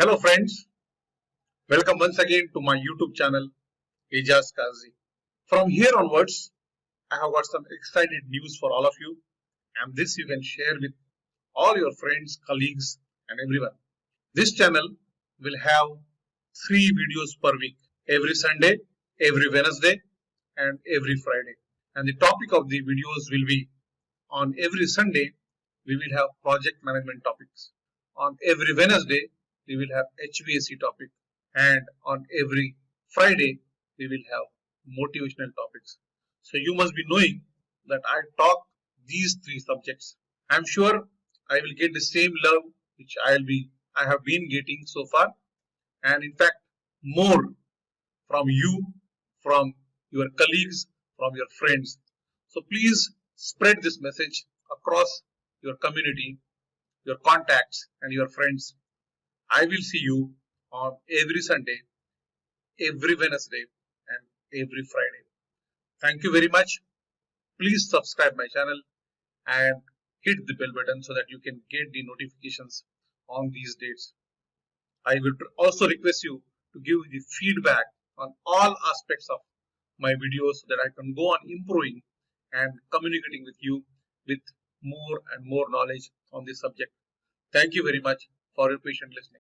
Hello friends, welcome once again to my YouTube channel Ajaz Kazi. From here onwards, I have got some excited news for all of you, and this you can share with all your friends, colleagues and everyone. This channel will have 3 videos per week, every Sunday, every Wednesday and every Friday. And the topic of the videos will be on every Sunday we will have project management topics. On every Wednesday we will have HVAC topic, and on every Friday we will have motivational topics. So you must be knowing that I talk these 3 subjects. I'm sure I will get the same love which I have been getting so far, and in fact more from you, from your colleagues, from your friends. So please spread this message across your community, your contacts and your friends. I will see you on every Sunday, every Wednesday and every Friday. Thank you very much. Please subscribe my channel and hit the bell button so that you can get the notifications on these dates. I will also request you to give the feedback on all aspects of my videos so that I can go on improving and communicating with you with more and more knowledge on this subject. Thank you very much for your patient listening.